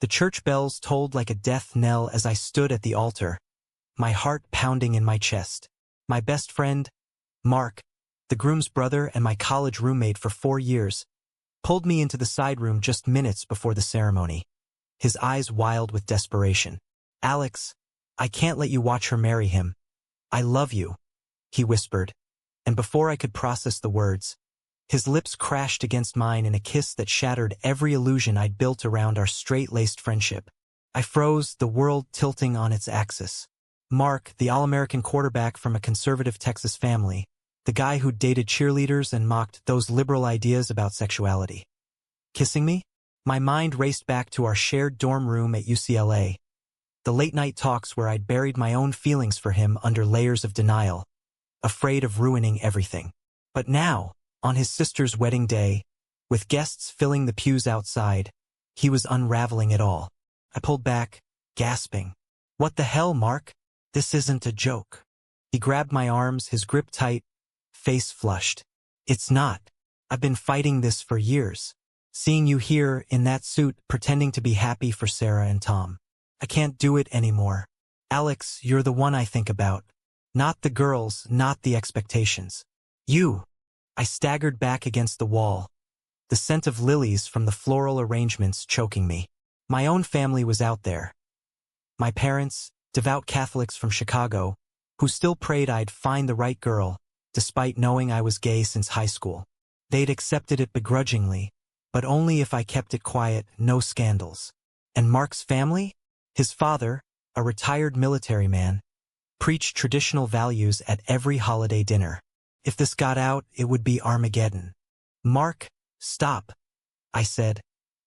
The church bells tolled like a death knell as I stood at the altar, my heart pounding in my chest. My best friend, Mark, the groom's brother and my college roommate for 4 years, pulled me into the side room just minutes before the ceremony, his eyes wild with desperation. "Alex, I can't let you watch her marry him. I love you," he whispered, and before I could process the words, his lips crashed against mine in a kiss that shattered every illusion I'd built around our straight-laced friendship. I froze, the world tilting on its axis. Mark, the All-American quarterback from a conservative Texas family, the guy who dated cheerleaders and mocked those liberal ideas about sexuality. Kissing me? My mind raced back to our shared dorm room at UCLA, the late-night talks where I'd buried my own feelings for him under layers of denial, afraid of ruining everything. But now, on his sister's wedding day, with guests filling the pews outside, he was unraveling it all. I pulled back, gasping. "What the hell, Mark? This isn't a joke." He grabbed my arms, his grip tight, face flushed. "It's not. I've been fighting this for years. Seeing you here, in that suit, pretending to be happy for Sarah and Tom. I can't do it anymore. Alex, you're the one I think about. Not the girls, not the expectations. You." I staggered back against the wall, the scent of lilies from the floral arrangements choking me. My own family was out there. My parents, devout Catholics from Chicago, who still prayed I'd find the right girl, despite knowing I was gay since high school. They'd accepted it begrudgingly, but only if I kept it quiet, no scandals. And Mark's family? His father, a retired military man, preached traditional values at every holiday dinner. If this got out, it would be Armageddon. "Mark, stop," I said,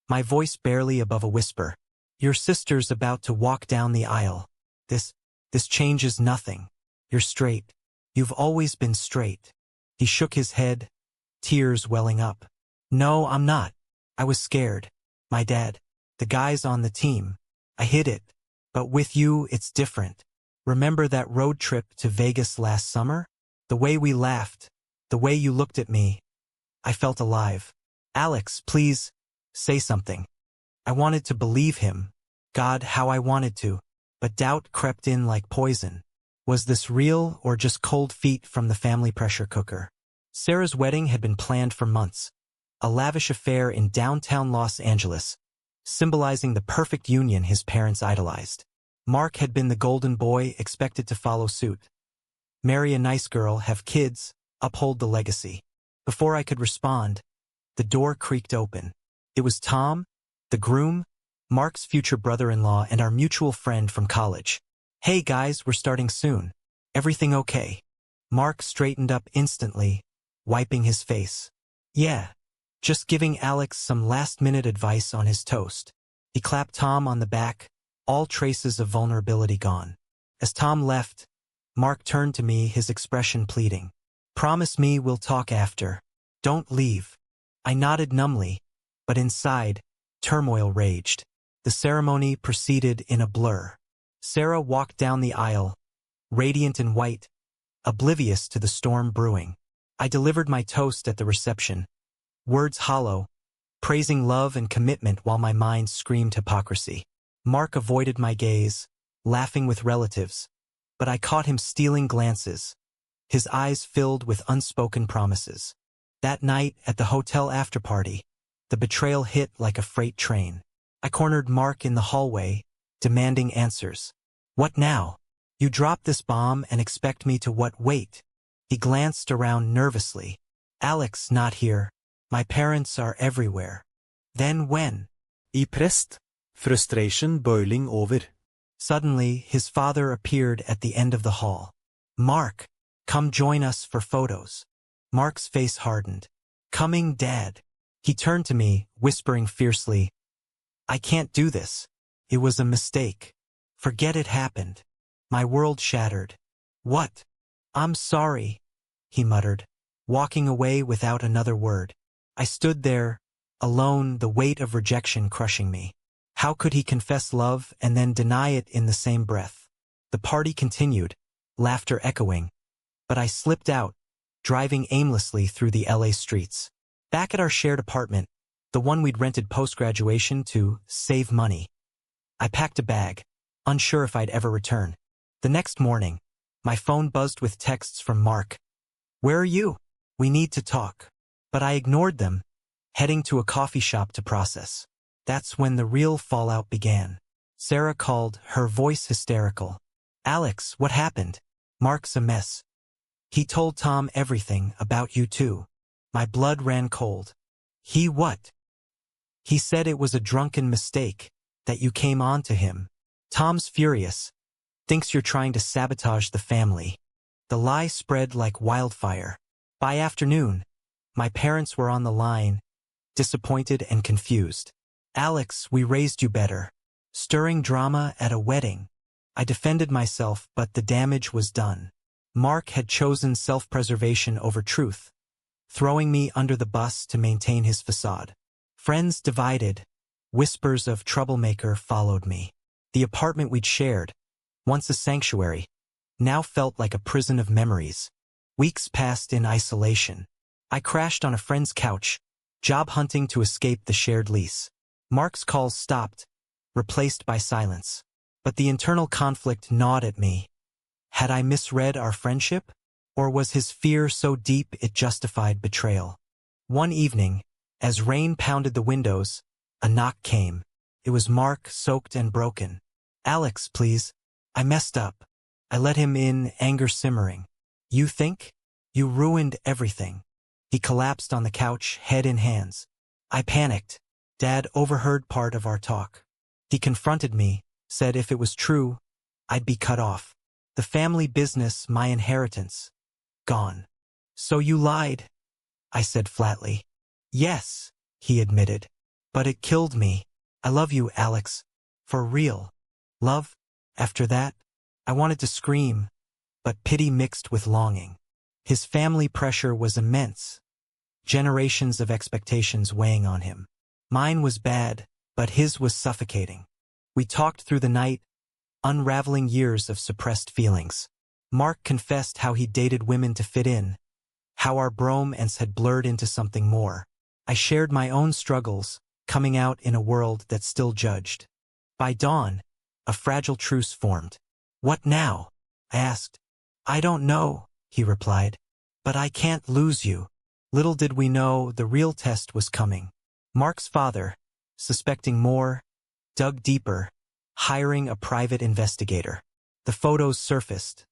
my voice barely above a whisper. "Your sister's about to walk down the aisle. This changes nothing. You're straight. You've always been straight." He shook his head, tears welling up. "No, I'm not. I was scared. My dad, the guys on the team. I hid it. But with you, it's different. Remember that road trip to Vegas last summer? The way we laughed, the way you looked at me. I felt alive. Alex, please, say something." I wanted to believe him. God, how I wanted to. But doubt crept in like poison. Was this real or just cold feet from the family pressure cooker? Sarah's wedding had been planned for months. A lavish affair in downtown Los Angeles, symbolizing the perfect union his parents idolized. Mark had been the golden boy expected to follow suit. Marry a nice girl, have kids, uphold the legacy. Before I could respond, the door creaked open. It was Tom, the groom, Mark's future brother-in-law, and our mutual friend from college. "Hey guys, we're starting soon. Everything okay?" Mark straightened up instantly, wiping his face. "Yeah, just giving Alex some last-minute advice on his toast." He clapped Tom on the back, all traces of vulnerability gone. As Tom left, Mark turned to me, his expression pleading. "Promise me we'll talk after. Don't leave." I nodded numbly, but inside, turmoil raged. The ceremony proceeded in a blur. Sarah walked down the aisle, radiant in white, oblivious to the storm brewing. I delivered my toast at the reception, words hollow, praising love and commitment while my mind screamed hypocrisy. Mark avoided my gaze, laughing with relatives, but I caught him stealing glances, his eyes filled with unspoken promises. That night at the hotel afterparty, the betrayal hit like a freight train. I cornered Mark in the hallway, demanding answers. "What now? You drop this bomb and expect me to what? Wait." He glanced around nervously. "Alex, not here. My parents are everywhere." "Then when?" I prest, frustration boiling over. Suddenly, his father appeared at the end of the hall. "Mark, come join us for photos." Mark's face hardened. "Coming, Dad." He turned to me, whispering fiercely, "I can't do this. It was a mistake. Forget it happened." My world shattered. "What?" "I'm sorry," he muttered, walking away without another word. I stood there, alone, the weight of rejection crushing me. How could he confess love and then deny it in the same breath? The party continued, laughter echoing, but I slipped out, driving aimlessly through the LA streets. Back at our shared apartment, the one we'd rented post-graduation to save money, I packed a bag, unsure if I'd ever return. The next morning, my phone buzzed with texts from Mark. "Where are you? We need to talk." But I ignored them, heading to a coffee shop to process. That's when the real fallout began. Sarah called, her voice hysterical. "Alex, what happened? Mark's a mess. He told Tom everything about you too." My blood ran cold. "He what?" "He said it was a drunken mistake, that you came on to him. Tom's furious. Thinks you're trying to sabotage the family." The lie spread like wildfire. By afternoon, my parents were on the line, disappointed and confused. "Alex, we raised you better." Stirring drama at a wedding. I defended myself, but the damage was done. Mark had chosen self-preservation over truth, throwing me under the bus to maintain his facade. Friends divided. Whispers of troublemaker followed me. The apartment we'd shared, once a sanctuary, now felt like a prison of memories. Weeks passed in isolation. I crashed on a friend's couch, job hunting to escape the shared lease. Mark's calls stopped, replaced by silence. But the internal conflict gnawed at me. Had I misread our friendship? Or was his fear so deep it justified betrayal? One evening, as rain pounded the windows, a knock came. It was Mark, soaked and broken. "Alex, please. I messed up." I let him in, anger simmering. "You think? You ruined everything." He collapsed on the couch, head in hands. I panicked. Dad overheard part of our talk. He confronted me, said if it was true, I'd be cut off. The family business, my inheritance, gone. "So you lied," I said flatly. "Yes," he admitted. "But it killed me. I love you, Alex. For real." Love? After that, I wanted to scream, but pity mixed with longing. His family pressure was immense. Generations of expectations weighing on him. Mine was bad, but his was suffocating. We talked through the night, unraveling years of suppressed feelings. Mark confessed how he dated women to fit in, how our bromance had blurred into something more. I shared my own struggles, coming out in a world that still judged. By dawn, a fragile truce formed. "What now?" I asked. "I don't know," he replied. "But I can't lose you." Little did we know the real test was coming. Mark's father, suspecting more, dug deeper, hiring a private investigator. The photos surfaced.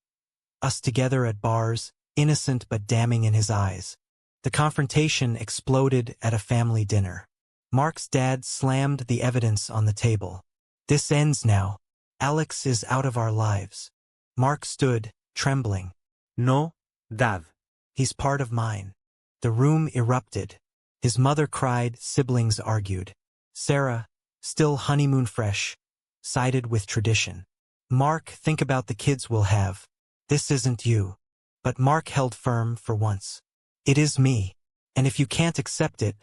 Us together at bars, innocent but damning in his eyes. The confrontation exploded at a family dinner. Mark's dad slammed the evidence on the table. "This ends now. Alex is out of our lives." Mark stood, trembling. No, Dad. "He's part of mine." The room erupted. His mother cried, siblings argued. Sarah, still honeymoon fresh, sided with tradition. "Mark, think about the kids we'll have. This isn't you." But Mark held firm for once. "It is me. And if you can't accept it,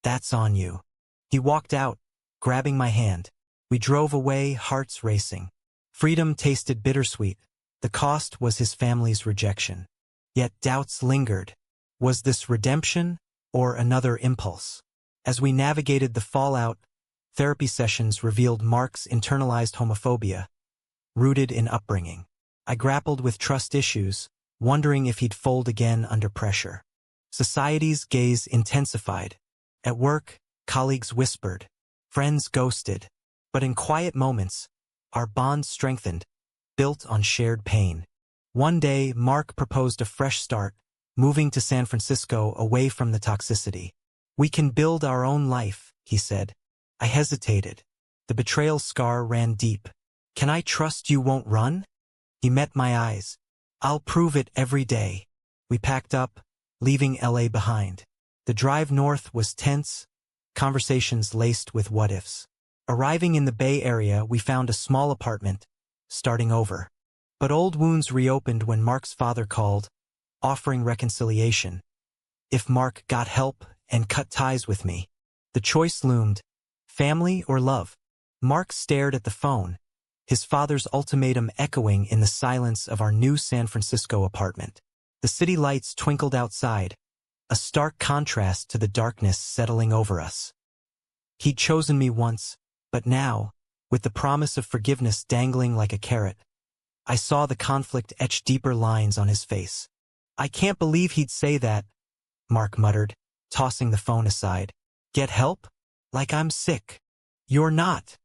that's on you." He walked out, grabbing my hand. We drove away, hearts racing. Freedom tasted bittersweet. The cost was his family's rejection. Yet doubts lingered. Was this redemption or another impulse? As we navigated the fallout, therapy sessions revealed Mark's internalized homophobia, rooted in upbringing. I grappled with trust issues, wondering if he'd fold again under pressure. Society's gaze intensified. At work, colleagues whispered. Friends ghosted. But in quiet moments, our bond strengthened, built on shared pain. One day, Mark proposed a fresh start, moving to San Francisco away from the toxicity. "We can build our own life," he said. I hesitated. The betrayal scar ran deep. "Can I trust you won't run?" He met my eyes. "I'll prove it every day." We packed up, leaving LA behind. The drive north was tense, conversations laced with what-ifs. Arriving in the Bay Area, we found a small apartment, starting over. But old wounds reopened when Mark's father called, offering reconciliation. If Mark got help and cut ties with me, the choice loomed: family or love? Mark stared at the phone, his father's ultimatum echoing in the silence of our new San Francisco apartment. The city lights twinkled outside, a stark contrast to the darkness settling over us. He'd chosen me once, but now, with the promise of forgiveness dangling like a carrot. I saw the conflict etch deeper lines on his face. "I can't believe he'd say that," Mark muttered, tossing the phone aside. "Get help? Like I'm sick." "You're not,"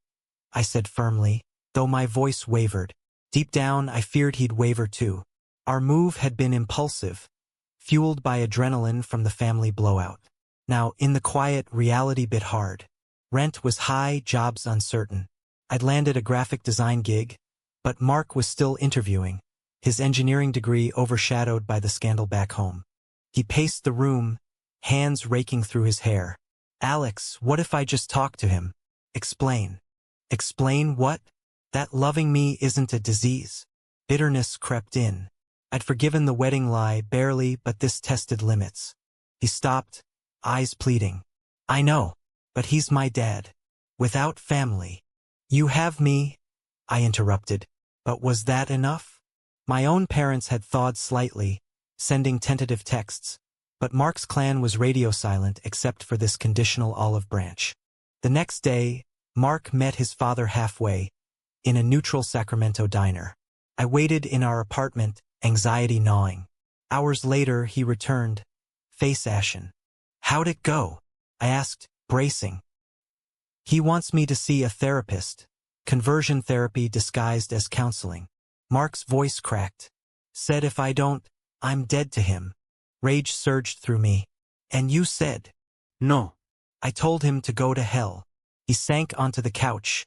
I said firmly, though my voice wavered. Deep down, I feared he'd waver too. Our move had been impulsive, fueled by adrenaline from the family blowout. Now, in the quiet, reality bit hard. Rent was high, jobs uncertain. I'd landed a graphic design gig, but Mark was still interviewing, his engineering degree overshadowed by the scandal back home. He paced the room, hands raking through his hair. "Alex, what if I just talk to him? Explain." "Explain what? That loving me isn't a disease." Bitterness crept in. I'd forgiven the wedding lie barely, but this tested limits. He stopped, eyes pleading. "I know, but he's my dad. Without family." "You have me," I interrupted. But was that enough? My own parents had thawed slightly, sending tentative texts, but Mark's clan was radio silent except for this conditional olive branch. The next day, Mark met his father halfway, in a neutral Sacramento diner. I waited in our apartment, anxiety gnawing. Hours later, he returned, face ashen. "How'd it go?" I asked, bracing. "He wants me to see a therapist. Conversion therapy disguised as counseling." Mark's voice cracked. "Said if I don't, I'm dead to him." Rage surged through me. "And you said?" No. I told him to go to hell. He sank onto the couch,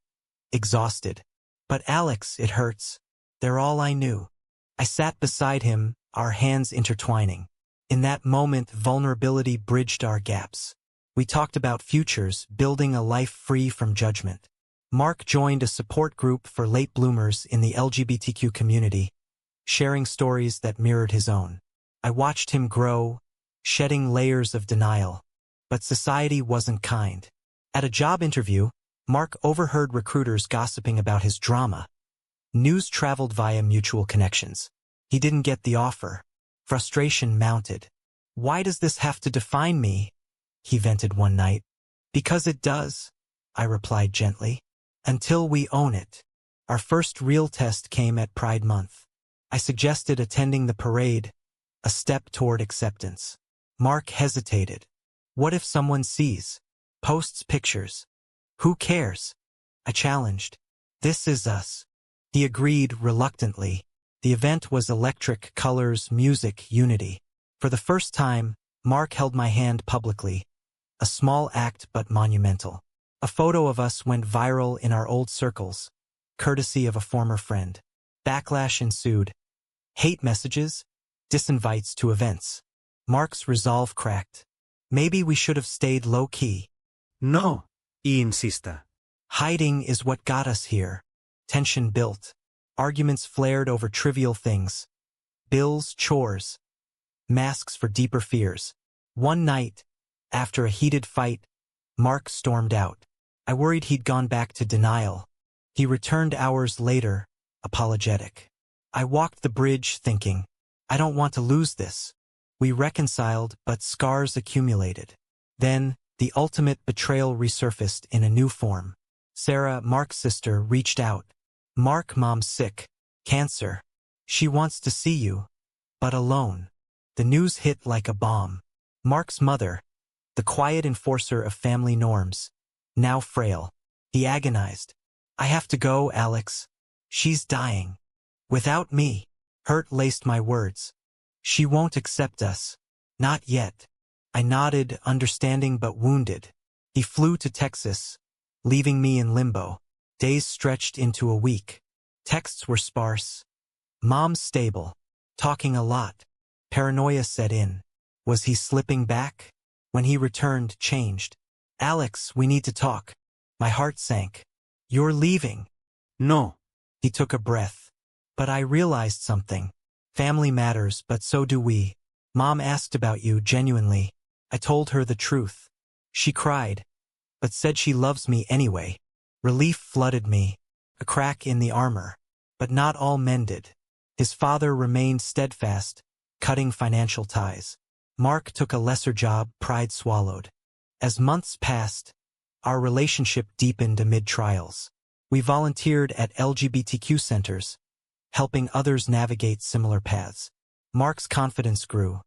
exhausted. "But Alex, it hurts." They're all I knew. I sat beside him, our hands intertwining. In that moment, vulnerability bridged our gaps. We talked about futures, building a life free from judgment. Mark joined a support group for late bloomers in the LGBTQ community, sharing stories that mirrored his own. I watched him grow, shedding layers of denial. But society wasn't kind. At a job interview, Mark overheard recruiters gossiping about his drama. News traveled via mutual connections. He didn't get the offer. Frustration mounted. "Why does this have to define me?" he vented one night. "Because it does," I replied gently. "Until we own it." Our first real test came at Pride Month. I suggested attending the parade, a step toward acceptance. Mark hesitated. "What if someone sees? Posts pictures? Who cares?" I challenged. "This is us." He agreed reluctantly. The event was electric, colors, music, unity. For the first time, Mark held my hand publicly. A small act but monumental. A photo of us went viral in our old circles, courtesy of a former friend. Backlash ensued. Hate messages, disinvites to events. Mark's resolve cracked. "Maybe we should have stayed low-key." No. Y insista. Hiding is what got us here. Tension built. Arguments flared over trivial things. Bills, chores. Masks for deeper fears. One night, after a heated fight, Mark stormed out. I worried he'd gone back to denial. He returned hours later, apologetic. I walked the bridge thinking, I don't want to lose this. We reconciled, but scars accumulated. Then, the ultimate betrayal resurfaced in a new form. Sarah, Mark's sister, reached out. "Mark, Mom's sick. Cancer. She wants to see you. But alone." The news hit like a bomb. Mark's mother, the quiet enforcer of family norms, now frail. He agonized. "I have to go, Alex. She's dying. Without me." Hurt laced my words. "She won't accept us. Not yet." I nodded, understanding but wounded. He flew to Texas, leaving me in limbo. Days stretched into a week. Texts were sparse. Mom's stable. Talking a lot. Paranoia set in. Was he slipping back? When he returned, changed. "Alex, we need to talk." My heart sank. "You're leaving." No. He took a breath. But I realized something. Family matters, but so do we. Mom asked about you genuinely. I told her the truth. She cried, but said she loves me anyway. Relief flooded me. A crack in the armor. But not all mended. His father remained steadfast, cutting financial ties. Mark took a lesser job, pride swallowed. As months passed, our relationship deepened amid trials. We volunteered at LGBTQ centers, helping others navigate similar paths. Mark's confidence grew.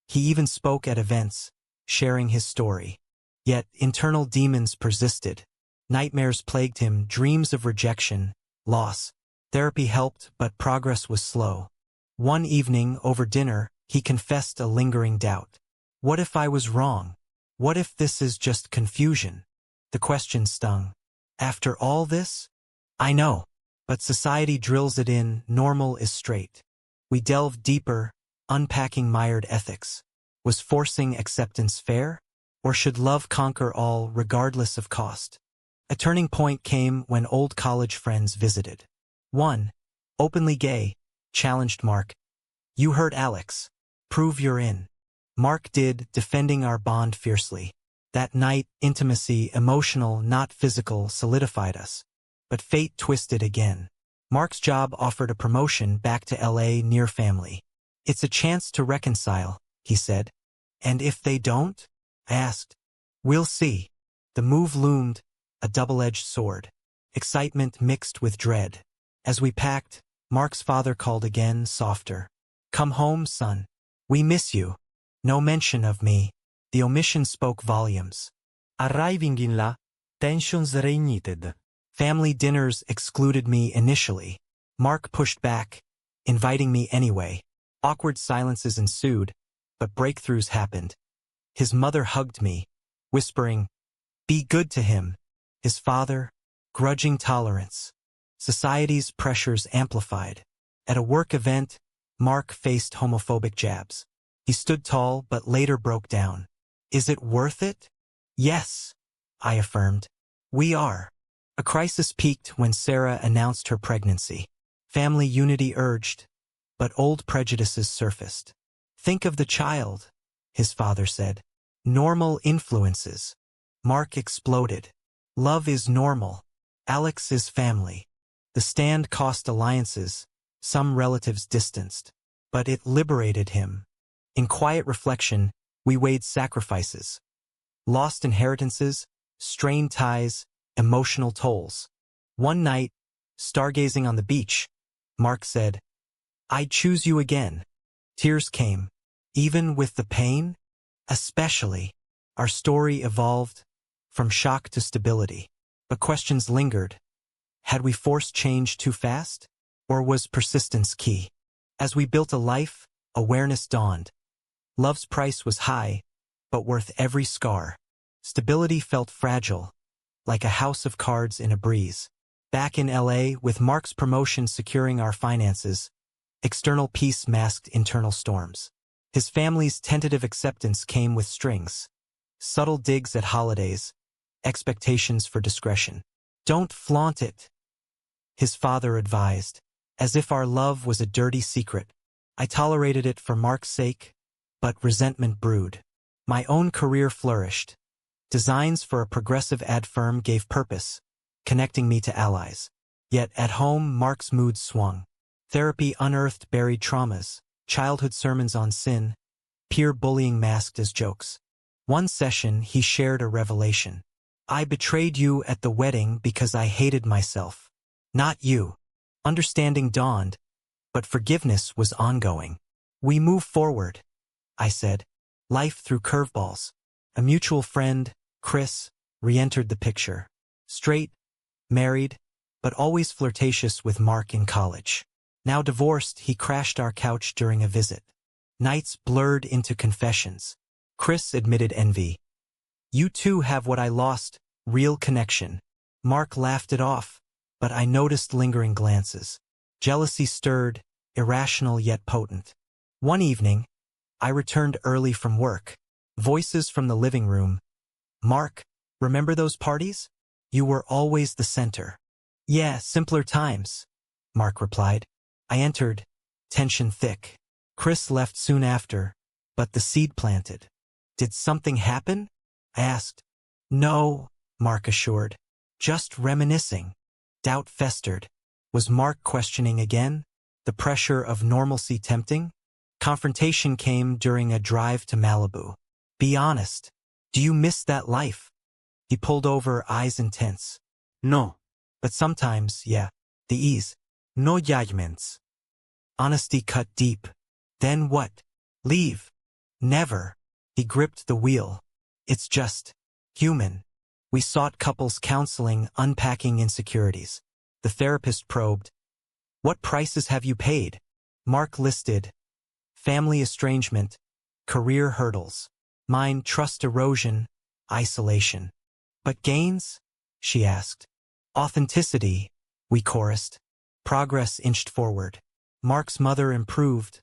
He even spoke at events, sharing his story. Yet internal demons persisted. Nightmares plagued him, dreams of rejection, loss. Therapy helped, but progress was slow. One evening, over dinner, he confessed a lingering doubt. What if I was wrong? What if this is just confusion? The question stung. After all this? I know, but society drills it in, normal is straight. We delved deeper, unpacking mired ethics. Was forcing acceptance fair? Or should love conquer all, regardless of cost? A turning point came when old college friends visited. One, openly gay, challenged Mark. You hurt Alex. Prove you're in. Mark did, defending our bond fiercely. That night, intimacy, emotional, not physical, solidified us. But fate twisted again. Mark's job offered a promotion back to LA near family. It's a chance to reconcile, he said. And if they don't? I asked. We'll see. The move loomed, a double-edged sword. Excitement mixed with dread. As we packed, Mark's father called again, softer. Come home, son. We miss you. No mention of me. The omission spoke volumes. Arriving in La, tensions reignited. Family dinners excluded me initially. Mark pushed back, inviting me anyway. Awkward silences ensued, but breakthroughs happened. His mother hugged me, whispering, "Be good to him." His father, grudging tolerance. Society's pressures amplified. At a work event, Mark faced homophobic jabs. He stood tall but later broke down. Is it worth it? Yes, I affirmed. We are. A crisis peaked when Sarah announced her pregnancy. Family unity urged, but old prejudices surfaced. Think of the child, his father said. Normal influences. Mark exploded. Love is normal. Alex is family. The stand cost alliances, some relatives distanced. But it liberated him. In quiet reflection, we weighed sacrifices. Lost inheritances, strained ties, emotional tolls. One night, stargazing on the beach, Mark said, I'd choose you again. Tears came. Even with the pain? Especially. Our story evolved from shock to stability. But questions lingered. Had we forced change too fast? Or was persistence key? As we built a life, awareness dawned. Love's price was high, but worth every scar. Stability felt fragile, like a house of cards in a breeze. Back in LA, with Mark's promotion securing our finances, external peace masked internal storms. His family's tentative acceptance came with strings. Subtle digs at holidays, expectations for discretion. Don't flaunt it, his father advised, as if our love was a dirty secret. I tolerated it for Mark's sake, but resentment brewed. My own career flourished. Designs for a progressive ad firm gave purpose, connecting me to allies. Yet at home, Mark's mood swung. Therapy unearthed buried traumas, childhood sermons on sin, peer bullying masked as jokes. One session, he shared a revelation. I betrayed you at the wedding because I hated myself. Not you. Understanding dawned, but forgiveness was ongoing. We move forward, I said. Life through curveballs. A mutual friend, Chris, re-entered the picture. Straight, married, but always flirtatious with Mark in college. Now divorced, he crashed our couch during a visit. Nights blurred into confessions. Chris admitted envy. You too have what I lost, real connection. Mark laughed it off, but I noticed lingering glances. Jealousy stirred, irrational yet potent. One evening, I returned early from work. Voices from the living room. Mark, remember those parties? You were always the center. Yeah, simpler times, Mark replied. I entered, tension thick. Chris left soon after, but the seed planted. Did something happen? I asked. No, Mark assured. Just reminiscing. Doubt festered. Was Mark questioning again? The pressure of normalcy tempting? Confrontation came during a drive to Malibu. Be honest. Do you miss that life? He pulled over, eyes intense. No. But sometimes, yeah, the ease. No judgments. Honesty cut deep. Then what? Leave. Never. He gripped the wheel. It's just human. We sought couples counseling, unpacking insecurities. The therapist probed, "What prices have you paid?" Mark listed, family estrangement, career hurdles. Mine, trust erosion, isolation. But gains? She asked. Authenticity, we chorused. Progress inched forward. Mark's mother improved,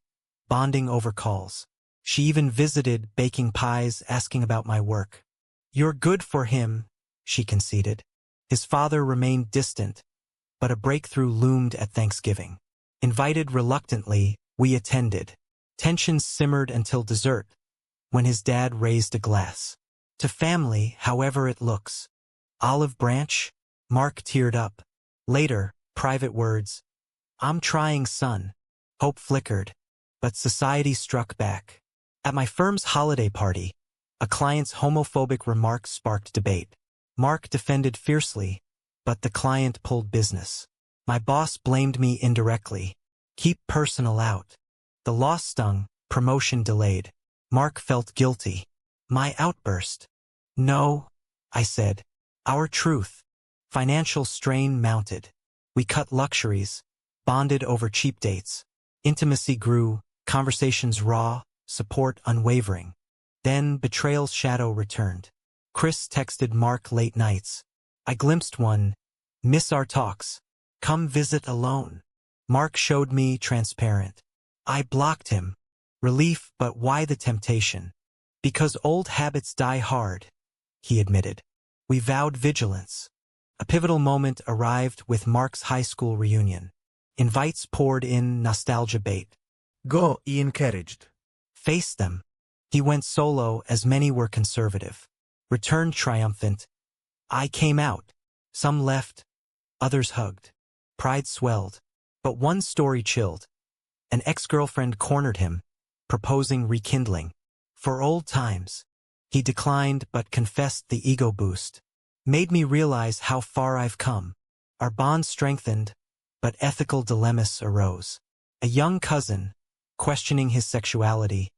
bonding over calls. She even visited, baking pies, asking about my work. You're good for him, she conceded. His father remained distant, but a breakthrough loomed at Thanksgiving. Invited reluctantly, we attended. Tensions simmered until dessert, when his dad raised a glass. To family, however it looks. Olive branch? Mark teared up. Later, private words. I'm trying, son. Hope flickered, but society struck back. At my firm's holiday party, a client's homophobic remarks sparked debate. Mark defended fiercely, but the client pulled business. My boss blamed me indirectly. Keep personal out. The loss stung, promotion delayed. Mark felt guilty. My outburst. No, I said. Our truth. Financial strain mounted. We cut luxuries, bonded over cheap dates. Intimacy grew, conversations raw, support unwavering. Then betrayal's shadow returned. Chris texted Mark late nights. I glimpsed one. Miss our talks. Come visit alone. Mark showed me transparent. I blocked him. Relief, but why the temptation? Because old habits die hard, he admitted. We vowed vigilance. A pivotal moment arrived with Mark's high school reunion. Invites poured in, nostalgia bait. Go, he encouraged. Face them. He went solo as many were conservative. Returned triumphant. I came out. Some left, others hugged. Pride swelled. But one story chilled. An ex-girlfriend cornered him, proposing rekindling. For old times. He declined but confessed the ego boost. Made me realize how far I've come. Our bond strengthened, but ethical dilemmas arose. A young cousin, questioning his sexuality,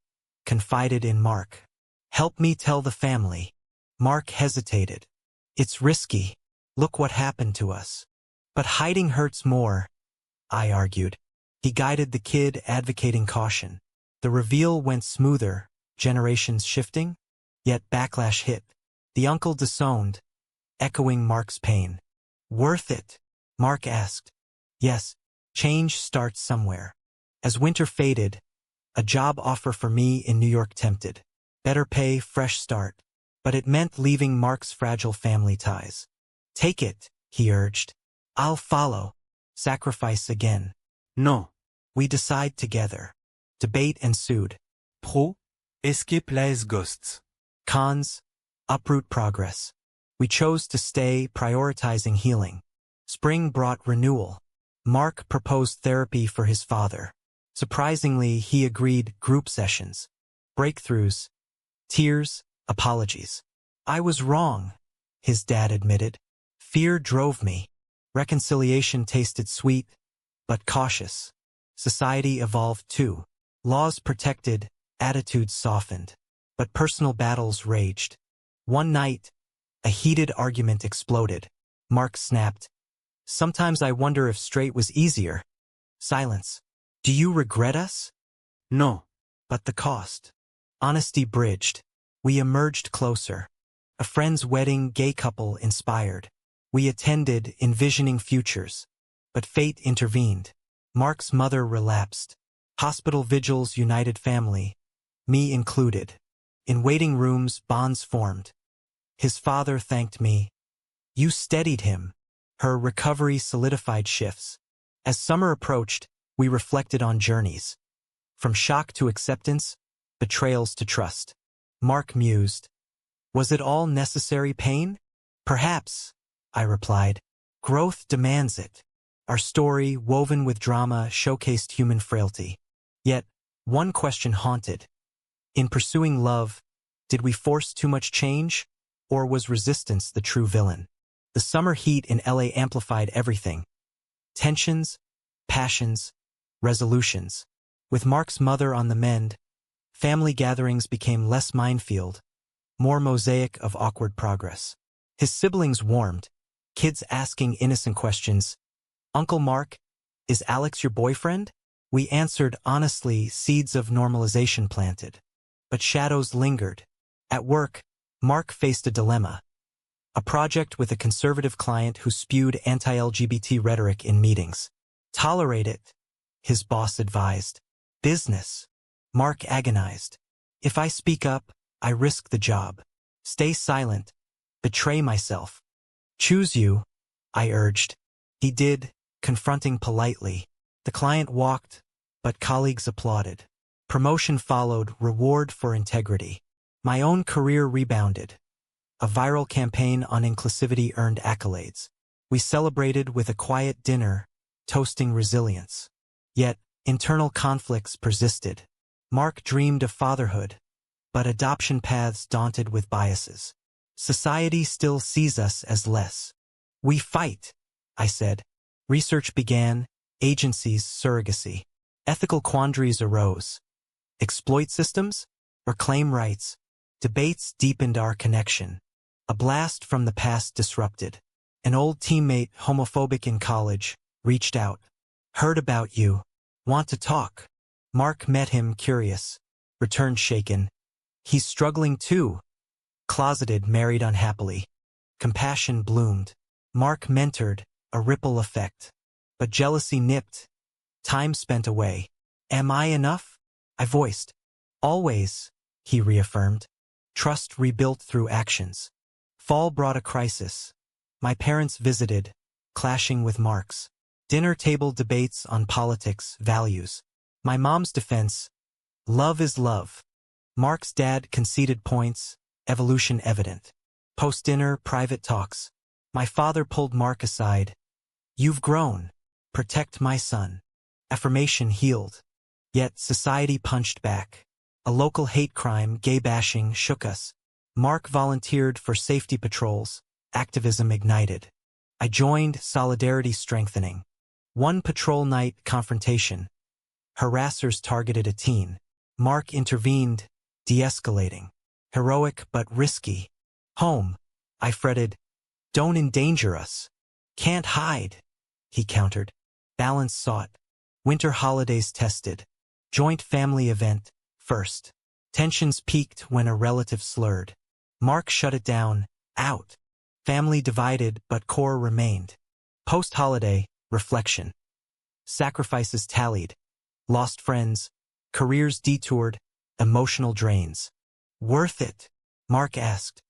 confided in Mark. Help me tell the family. Mark hesitated. It's risky. Look what happened to us. But hiding hurts more, I argued. He guided the kid, advocating caution. The reveal went smoother, generations shifting, yet backlash hit. The uncle disowned, echoing Mark's pain. Worth it? Mark asked. Yes, change starts somewhere. As winter faded, a job offer for me in New York tempted. Better pay, fresh start. But it meant leaving Mark's fragile family ties. Take it, he urged. I'll follow. Sacrifice again. No. We decide together. Debate ensued. Pro, escape les ghosts. Cons, uproot progress. We chose to stay, prioritizing healing. Spring brought renewal. Mark proposed therapy for his father. Surprisingly, he agreed group sessions. Breakthroughs. Tears, apologies. I was wrong, his dad admitted. Fear drove me. Reconciliation tasted sweet, but cautious. Society evolved too. Laws protected, attitudes softened. But personal battles raged. One night, a heated argument exploded. Mark snapped. Sometimes I wonder if straight was easier. Silence. Do you regret us? No. But the cost. Honesty bridged. We emerged closer. A friend's wedding, gay couple inspired. We attended, envisioning futures. But fate intervened. Mark's mother relapsed. Hospital vigils united family, me included. In waiting rooms, bonds formed. His father thanked me. You steadied him. Her recovery solidified shifts. As summer approached, we reflected on journeys. From shock to acceptance, betrayals to trust. Mark mused. Was it all necessary pain? Perhaps, I replied. Growth demands it. Our story, woven with drama, showcased human frailty. Yet, one question haunted. In pursuing love, did we force too much change, or was resistance the true villain? The summer heat in LA amplified everything. Tensions, passions, resolutions. With Mark's mother on the mend, family gatherings became less minefield, more mosaic of awkward progress. His siblings warmed, kids asking innocent questions. "Uncle Mark, is Alex your boyfriend?" We answered honestly, seeds of normalization planted. But shadows lingered. At work, Mark faced a dilemma. A project with a conservative client who spewed anti-LGBT rhetoric in meetings. "Tolerate it," his boss advised. "Business." Mark agonized. "If I speak up, I risk the job. Stay silent. Betray myself." "Choose you," I urged. He did, confronting politely. The client walked, but colleagues applauded. Promotion followed, reward for integrity. My own career rebounded. A viral campaign on inclusivity earned accolades. We celebrated with a quiet dinner, toasting resilience. Yet, internal conflicts persisted. Mark dreamed of fatherhood, but adoption paths daunted with biases. Society still sees us as less. "We fight," I said. Research began, agencies, surrogacy. Ethical quandaries arose. Exploit systems or claim rights? Debates deepened our connection. A blast from the past disrupted. An old teammate, homophobic in college, reached out. "Heard about you. Want to talk?" Mark met him, curious. Returned shaken. "He's struggling too." Closeted, married unhappily. Compassion bloomed. Mark mentored, a ripple effect. But jealousy nipped. Time spent away. "Am I enough?" I voiced. "Always," he reaffirmed. Trust rebuilt through actions. Fall brought a crisis. My parents visited, clashing with Mark's. Dinner table debates on politics, values. My mom's defense: "Love is love." Mark's dad conceded points, evolution evident. Post-dinner, private talks. My father pulled Mark aside. "You've grown. Protect my son." Affirmation healed. Yet society punched back. A local hate crime, gay bashing, shook us. Mark volunteered for safety patrols. Activism ignited. I joined, solidarity strengthening. One patrol night, confrontation. Harassers targeted a teen. Mark intervened, de-escalating. Heroic but risky. "Home," I fretted. "Don't endanger us." "Can't hide," he countered. Balance sought. Winter holidays tested. Joint family event, first. Tensions peaked when a relative slurred. Mark shut it down, out. Family divided, but core remained. Post-holiday, reflection. Sacrifices tallied. Lost friends, careers detoured, emotional drains. "Worth it?" Mark asked.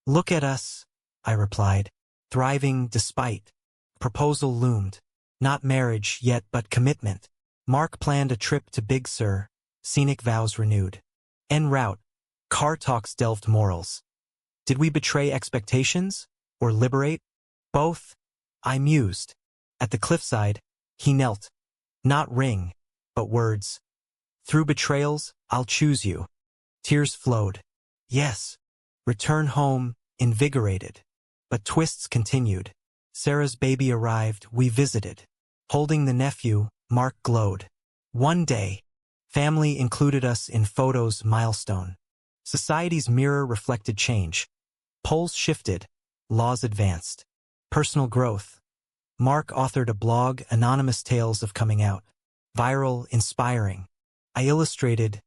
"Look at us," I replied. Thriving despite. Proposal loomed. Not marriage yet, but commitment. Mark planned a trip to Big Sur, scenic vows renewed. En route, car talks delved morals. Did we betray expectations, or liberate? Both, I mused. At the cliffside, he knelt. Not ring, but words. "Through betrayals, I'll choose you." Tears flowed. Yes. Return home, invigorated. But twists continued. Sarah's baby arrived, we visited. Holding the nephew, Mark glowed. One day, family included us in photos, milestone. Society's mirror reflected change. Polls shifted, laws advanced. Personal growth. Mark authored a blog, Anonymous Tales of Coming Out. Viral, inspiring. I illustrated,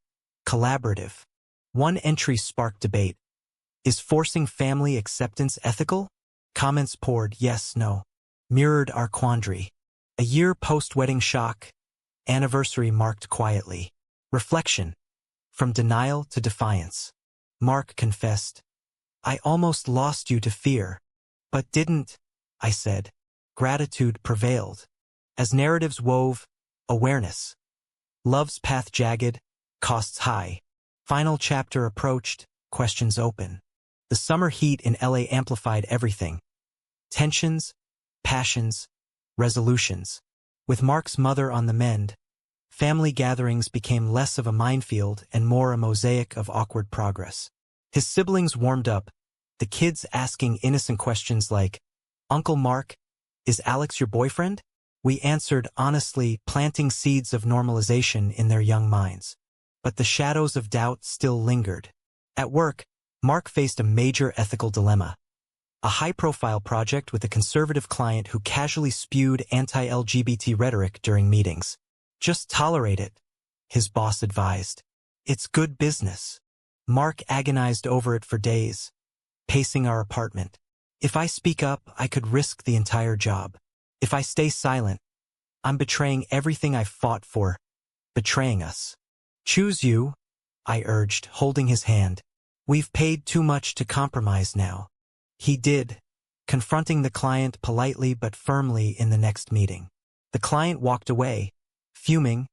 collaborative. One entry sparked debate. Is forcing family acceptance ethical? Comments poured, yes, no. Mirrored our quandary. A year post-wedding shock. Anniversary marked quietly. Reflection. From denial to defiance. Mark confessed. I almost lost you to fear. But didn't, I said. Gratitude prevailed. As narratives wove, awareness. Love's path jagged, costs high. Final chapter approached, questions open. The summer heat in LA amplified everything. Tensions, passions, resolutions. With Mark's mother on the mend, family gatherings became less of a minefield and more a mosaic of awkward progress. His siblings warmed up, the kids asking innocent questions like, "Uncle Mark, is Alex your boyfriend?" We answered honestly, planting seeds of normalization in their young minds. But the shadows of doubt still lingered. At work, Mark faced a major ethical dilemma. A high-profile project with a conservative client who casually spewed anti-LGBT rhetoric during meetings. "Just tolerate it," his boss advised. "It's good business." Mark agonized over it for days, pacing our apartment. "If I speak up, I could risk the entire job. If I stay silent, I'm betraying everything I've fought for, betraying us." "Choose you," I urged, holding his hand. "We've paid too much to compromise now." He did, confronting the client politely but firmly in the next meeting. The client walked away, fuming,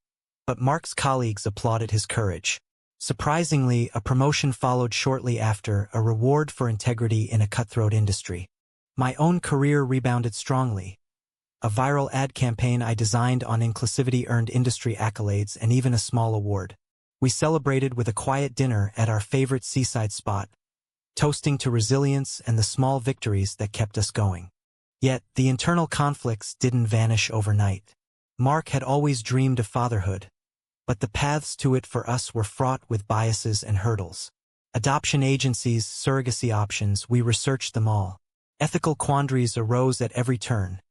but Mark's colleagues applauded his courage. Surprisingly, a promotion followed shortly after, a reward for integrity in a cutthroat industry. My own career rebounded strongly. A viral ad campaign I designed on inclusivity earned industry accolades and even a small award. We celebrated with a quiet dinner at our favorite seaside spot, toasting to resilience and the small victories that kept us going. Yet, the internal conflicts didn't vanish overnight. Mark had always dreamed of fatherhood, but the paths to it for us were fraught with biases and hurdles. Adoption agencies, surrogacy options, we researched them all. Ethical quandaries arose at every turn.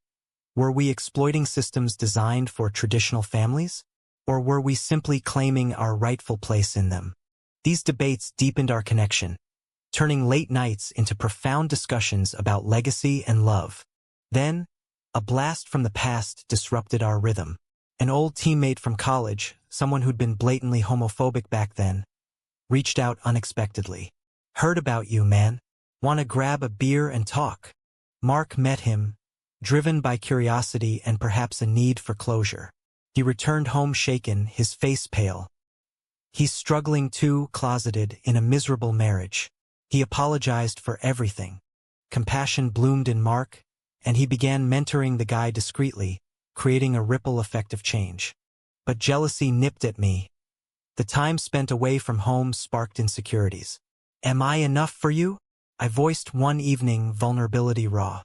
Were we exploiting systems designed for traditional families? Or were we simply claiming our rightful place in them? These debates deepened our connection, turning late nights into profound discussions about legacy and love. Then, a blast from the past disrupted our rhythm. An old teammate from college, someone who'd been blatantly homophobic back then, reached out unexpectedly. "Heard about you, man. Wanna grab a beer and talk?" Mark met him, driven by curiosity and perhaps a need for closure. He returned home shaken, his face pale. "He's struggling too, closeted, in a miserable marriage." He apologized for everything. Compassion bloomed in Mark, and he began mentoring the guy discreetly, creating a ripple effect of change. But jealousy nipped at me. The time spent away from home sparked insecurities. "Am I enough for you?" I voiced one evening, vulnerability raw.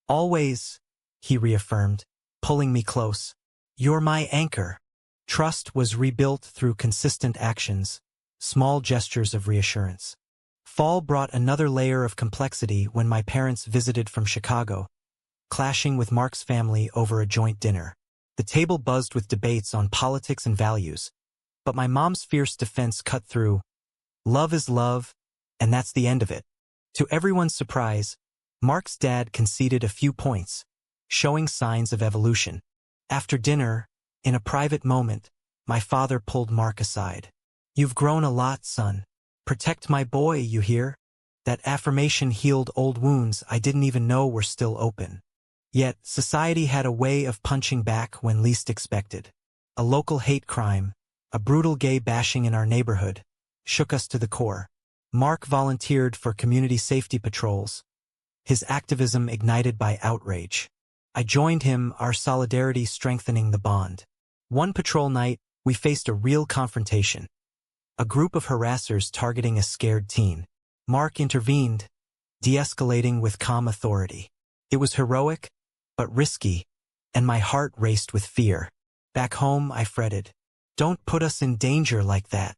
"Always," he reaffirmed, pulling me close. "You're my anchor." Trust was rebuilt through consistent actions, small gestures of reassurance. Fall brought another layer of complexity when my parents visited from Chicago, clashing with Mark's family over a joint dinner. The table buzzed with debates on politics and values, but my mom's fierce defense cut through. Love is love, and that's the end of it. To everyone's surprise, Mark's dad conceded a few points, showing signs of evolution. After dinner, in a private moment, my father pulled Mark aside. "You've grown a lot, son. Protect my boy, you hear?" That affirmation healed old wounds I didn't even know were still open. Yet, society had a way of punching back when least expected. A local hate crime, a brutal gay bashing in our neighborhood, shook us to the core. Mark volunteered for community safety patrols, his activism ignited by outrage. I joined him, our solidarity strengthening the bond. One patrol night, we faced a real confrontation. A group of harassers targeting a scared teen. Mark intervened, de-escalating with calm authority. It was heroic, but risky, and my heart raced with fear. Back home, I fretted. "Don't put us in danger like that."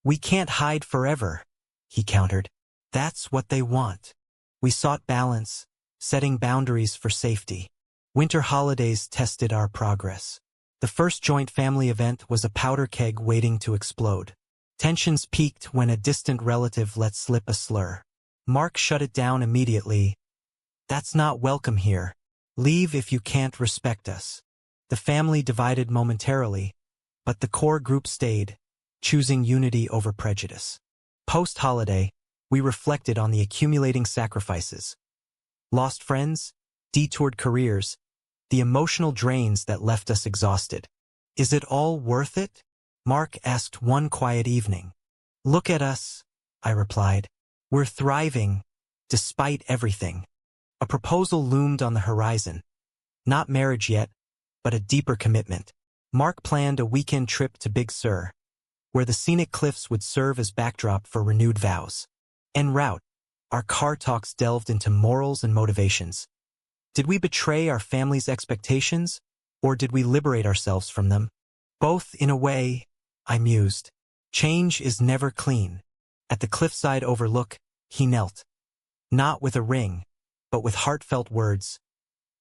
"We can't hide forever," he countered. "That's what they want." We sought balance, setting boundaries for safety. Winter holidays tested our progress. The first joint family event was a powder keg waiting to explode. Tensions peaked when a distant relative let slip a slur. Mark shut it down immediately. "That's not welcome here. Leave if you can't respect us." The family divided momentarily, but the core group stayed, choosing unity over prejudice. Post-holiday, we reflected on the accumulating sacrifices. Lost friends, detoured careers, the emotional drains that left us exhausted. "Is it all worth it?" Mark asked one quiet evening. "Look at us," I replied. "We're thriving, despite everything." A proposal loomed on the horizon. Not marriage yet, but a deeper commitment. Mark planned a weekend trip to Big Sur, where the scenic cliffs would serve as backdrop for renewed vows. En route, our car talks delved into morals and motivations. Did we betray our family's expectations, or did we liberate ourselves from them? Both, in a way, I mused. Change is never clean. At the cliffside overlook, he knelt. Not with a ring, but with heartfelt words.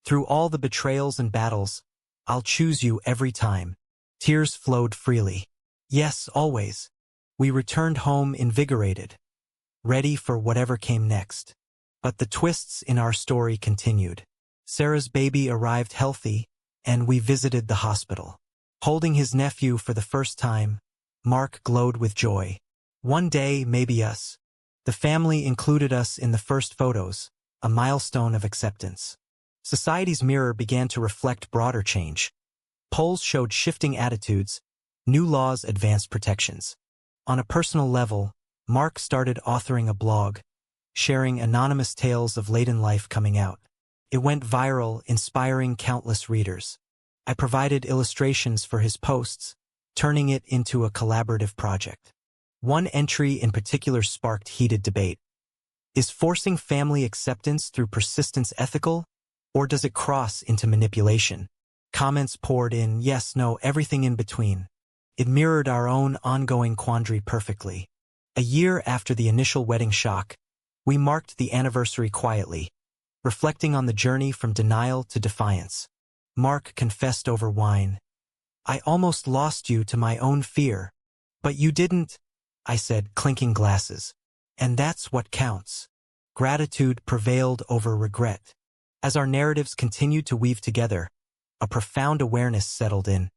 Through all the betrayals and battles, I'll choose you every time. Tears flowed freely. Yes, always. We returned home invigorated, ready for whatever came next. But the twists in our story continued. Sarah's baby arrived healthy, and we visited the hospital. Holding his nephew for the first time, Mark glowed with joy. One day, maybe us. The family included us in the first photos, a milestone of acceptance. Society's mirror began to reflect broader change. Polls showed shifting attitudes, new laws advanced protections. On a personal level, Mark started authoring a blog, sharing anonymous tales of late-in life coming out. It went viral, inspiring countless readers. I provided illustrations for his posts, turning it into a collaborative project. One entry in particular sparked heated debate. Is forcing family acceptance through persistence ethical, or does it cross into manipulation? Comments poured in, yes, no, everything in between. It mirrored our own ongoing quandary perfectly. A year after the initial wedding shock, we marked the anniversary quietly, reflecting on the journey from denial to defiance. Mark confessed over wine. I almost lost you to my own fear. But you didn't, I said, clinking glasses. And that's what counts. Gratitude prevailed over regret. As our narratives continued to weave together, a profound awareness settled in.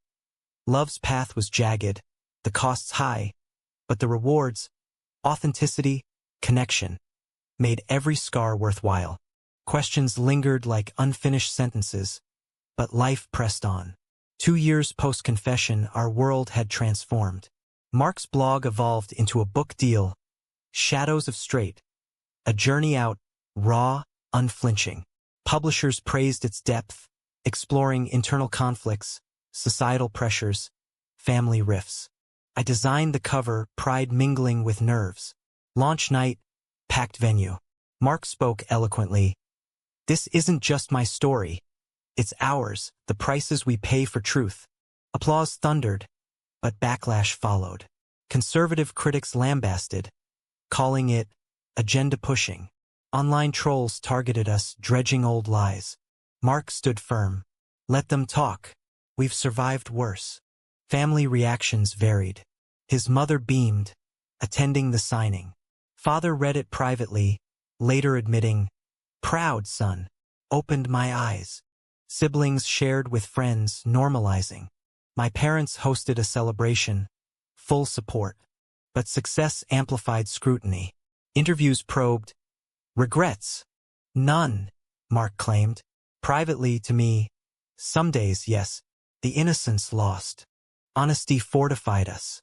Love's path was jagged, the costs high, but the rewards, authenticity, connection, made every scar worthwhile. Questions lingered like unfinished sentences, but life pressed on. 2 years post-confession, our world had transformed. Mark's blog evolved into a book deal, Shadows of Straight, a journey out, raw, unflinching. Publishers praised its depth, exploring internal conflicts, societal pressures, family rifts. I designed the cover, pride mingling with nerves. Launch night, packed venue. Mark spoke eloquently. This isn't just my story. It's ours, the prices we pay for truth. Applause thundered, but backlash followed. Conservative critics lambasted, calling it agenda-pushing. Online trolls targeted us, dredging old lies. Mark stood firm. Let them talk. We've survived worse. Family reactions varied. His mother beamed, attending the signing. Father read it privately, later admitting, "Proud, son. Opened my eyes." Siblings shared with friends, normalizing. My parents hosted a celebration, full support. But success amplified scrutiny. Interviews probed. Regrets? None, Mark claimed. Privately to me, some days, yes, the innocence lost. Honesty fortified us.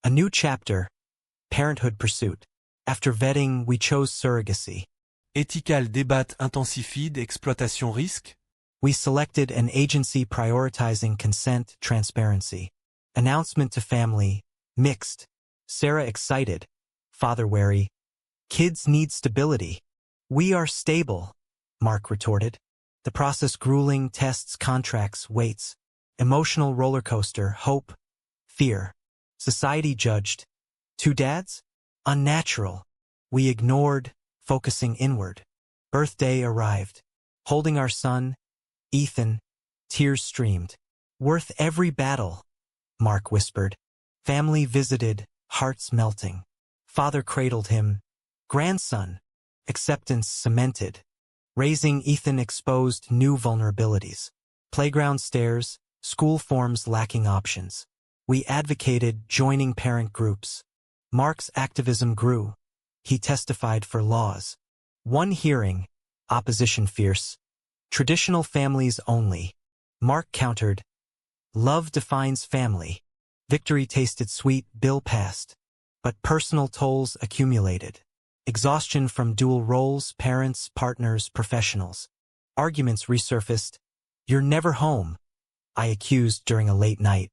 A new chapter, parenthood pursuit. After vetting, we chose surrogacy. Ethical débat intensifie d'exploitation risque? We selected an agency prioritizing consent, transparency. Announcement to family, mixed. Sarah excited, father wary. Kids need stability. We are stable, Mark retorted. The process grueling, tests, contracts, waits. Emotional roller coaster, hope, fear. Society judged. 2 dads? Unnatural. We ignored, focusing inward. Birthday arrived. Holding our son, Ethan, tears streamed. Worth every battle, Mark whispered. Family visited, hearts melting. Father cradled him. Grandson, acceptance cemented. Raising Ethan exposed new vulnerabilities. Playground stairs, school forms lacking options. We advocated joining parent groups. Mark's activism grew. He testified for laws. One hearing, opposition fierce. Traditional families only. Mark countered. Love defines family. Victory tasted sweet, bill passed. But personal tolls accumulated. Exhaustion from dual roles, parents, partners, professionals. Arguments resurfaced. You're never home, I accused during a late night.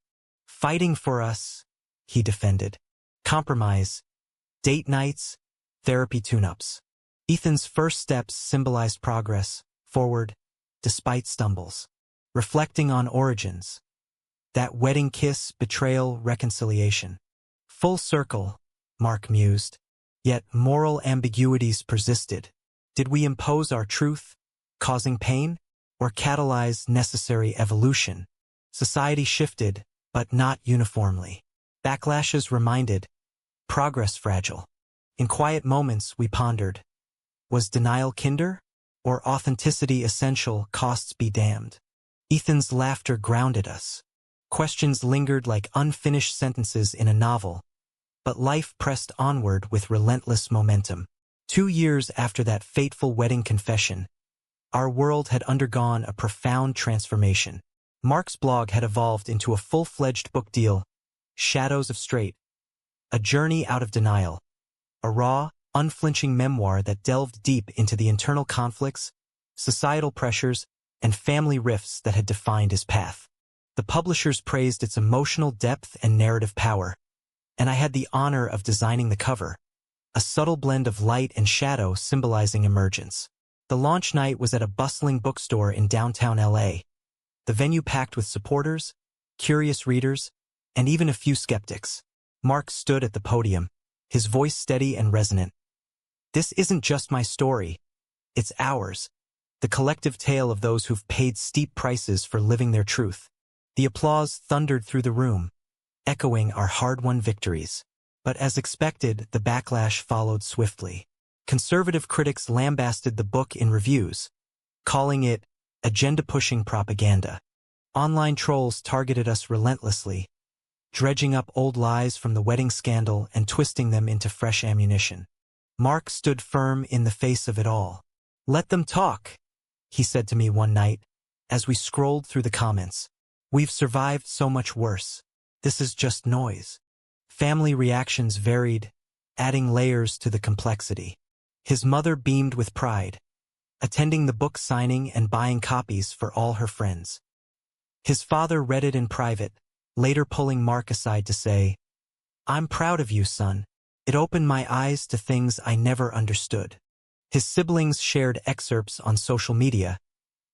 Fighting for us, he defended. Compromise. Date nights, therapy tune-ups. Ethan's first steps symbolized progress, forward, despite stumbles. Reflecting on origins. That wedding kiss, betrayal, reconciliation. Full circle, Mark mused. Yet moral ambiguities persisted. Did we impose our truth, causing pain, or catalyze necessary evolution? Society shifted, but not uniformly. Backlashes reminded, progress fragile. In quiet moments we pondered, was denial kinder, or authenticity essential, costs be damned? Ethan's laughter grounded us. Questions lingered like unfinished sentences in a novel, but life pressed onward with relentless momentum. 2 years after that fateful wedding confession, our world had undergone a profound transformation. Mark's blog had evolved into a full-fledged book deal, Shadows of Straight, a journey out of denial, a raw, unflinching memoir that delved deep into the internal conflicts, societal pressures, and family rifts that had defined his path. The publishers praised its emotional depth and narrative power, and I had the honor of designing the cover, a subtle blend of light and shadow symbolizing emergence. The launch night was at a bustling bookstore in downtown LA, the venue packed with supporters, curious readers, and even a few skeptics. Mark stood at the podium, his voice steady and resonant. This isn't just my story, it's ours, the collective tale of those who've paid steep prices for living their truth. The applause thundered through the room, echoing our hard-won victories. But as expected, the backlash followed swiftly. Conservative critics lambasted the book in reviews, calling it agenda-pushing propaganda. Online trolls targeted us relentlessly, dredging up old lies from the wedding scandal and twisting them into fresh ammunition. Mark stood firm in the face of it all. "Let them talk," he said to me one night, as we scrolled through the comments. "We've survived so much worse. This is just noise." Family reactions varied, adding layers to the complexity. His mother beamed with pride, attending the book signing and buying copies for all her friends. His father read it in private, later pulling Mark aside to say, "I'm proud of you, son. It opened my eyes to things I never understood." His siblings shared excerpts on social media,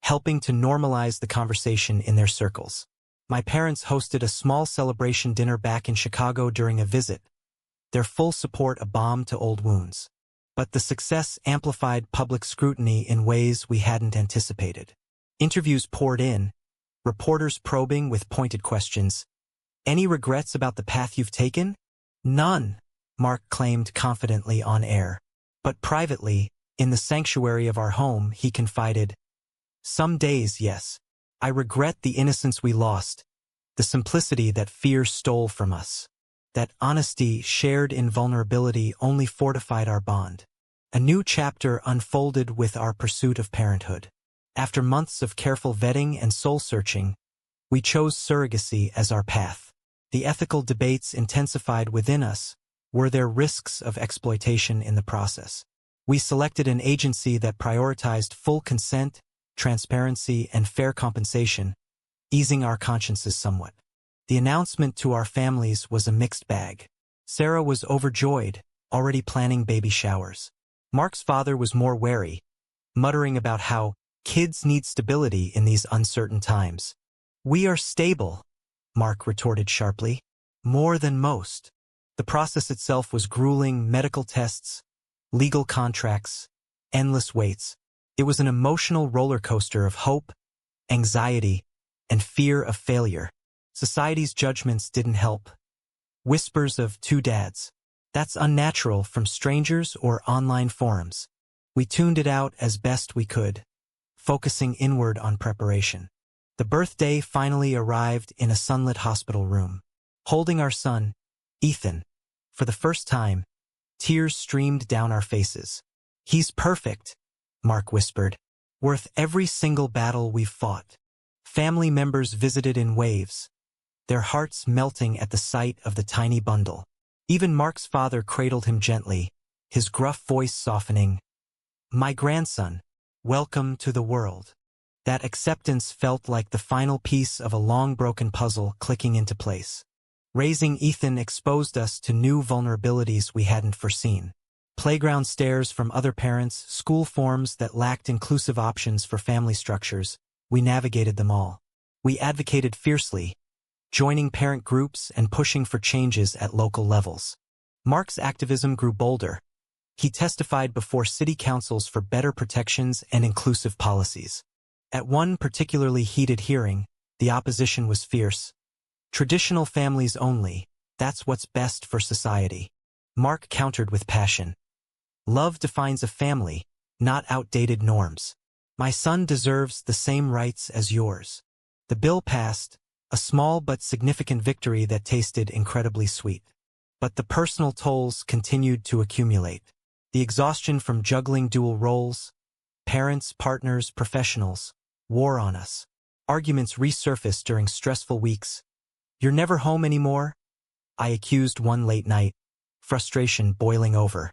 helping to normalize the conversation in their circles. My parents hosted a small celebration dinner back in Chicago during a visit, their full support a balm to old wounds. But the success amplified public scrutiny in ways we hadn't anticipated. Interviews poured in, reporters probing with pointed questions. "Any regrets about the path you've taken?" "None," Mark claimed confidently on air. But privately, in the sanctuary of our home, he confided, "Some days, yes. I regret the innocence we lost, the simplicity that fear stole from us. That honesty shared in vulnerability only fortified our bond." A new chapter unfolded with our pursuit of parenthood. After months of careful vetting and soul-searching, we chose surrogacy as our path. The ethical debates intensified within us. Were there risks of exploitation in the process? We selected an agency that prioritized full consent, transparency, and fair compensation, easing our consciences somewhat. The announcement to our families was a mixed bag. Sarah was overjoyed, already planning baby showers. Mark's father was more wary, muttering about how kids need stability in these uncertain times. "We are stable," Mark retorted sharply. "More than most." The process itself was grueling: medical tests, legal contracts, endless waits. It was an emotional roller coaster of hope, anxiety, and fear of failure. Society's judgments didn't help. Whispers of "two dads. That's unnatural" from strangers or online forums. We tuned it out as best we could, focusing inward on preparation. The birthday finally arrived in a sunlit hospital room. Holding our son, Ethan, for the first time, tears streamed down our faces. "He's perfect," Mark whispered, "worth every single battle we've fought." Family members visited in waves, their hearts melting at the sight of the tiny bundle. Even Mark's father cradled him gently, his gruff voice softening. "My grandson, welcome to the world." That acceptance felt like the final piece of a long-broken puzzle clicking into place. Raising Ethan exposed us to new vulnerabilities we hadn't foreseen. Playground stares from other parents, school forms that lacked inclusive options for family structures, we navigated them all. We advocated fiercely, joining parent groups and pushing for changes at local levels. Mark's activism grew bolder. He testified before city councils for better protections and inclusive policies. At one particularly heated hearing, the opposition was fierce. Traditional families only, that's what's best for society. Mark countered with passion. Love defines a family, not outdated norms. My son deserves the same rights as yours. The bill passed, a small but significant victory that tasted incredibly sweet. But the personal tolls continued to accumulate. The exhaustion from juggling dual roles, parents, partners, professionals, wore on us. Arguments resurfaced during stressful weeks. "You're never home anymore?" I accused one late night, frustration boiling over.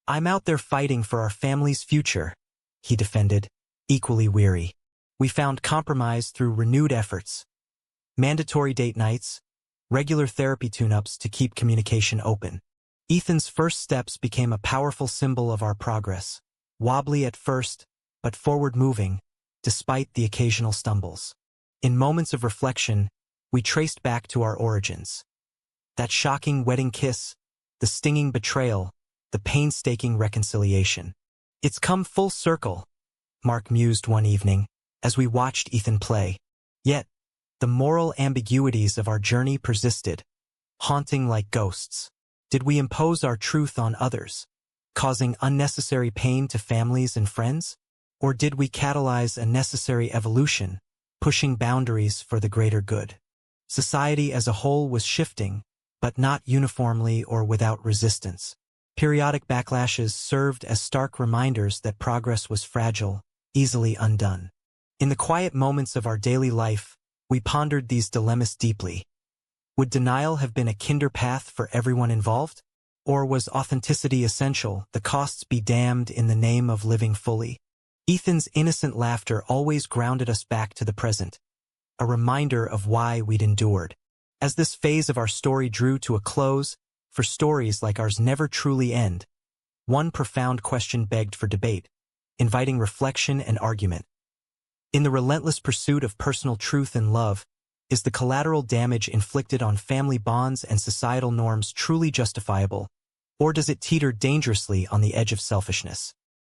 "I'm out there fighting for our family's future," he defended, equally weary. We found compromise through renewed efforts. Mandatory date nights, regular therapy tune-ups to keep communication open. Ethan's first steps became a powerful symbol of our progress. Wobbly at first, but forward-moving, despite the occasional stumbles. In moments of reflection, we traced back to our origins. That shocking wedding kiss, the stinging betrayal, the painstaking reconciliation. "It's come full circle," Mark mused one evening, as we watched Ethan play. Yet, the moral ambiguities of our journey persisted, haunting like ghosts. Did we impose our truth on others, causing unnecessary pain to families and friends? Or did we catalyze a necessary evolution, pushing boundaries for the greater good? Society as a whole was shifting, but not uniformly or without resistance. Periodic backlashes served as stark reminders that progress was fragile, easily undone. In the quiet moments of our daily life, we pondered these dilemmas deeply. Would denial have been a kinder path for everyone involved? Or was authenticity essential, the costs be damned in the name of living fully? Ethan's innocent laughter always grounded us back to the present, a reminder of why we'd endured. As this phase of our story drew to a close, for stories like ours never truly end, one profound question begged for debate, inviting reflection and argument. In the relentless pursuit of personal truth and love, is the collateral damage inflicted on family bonds and societal norms truly justifiable, or does it teeter dangerously on the edge of selfishness?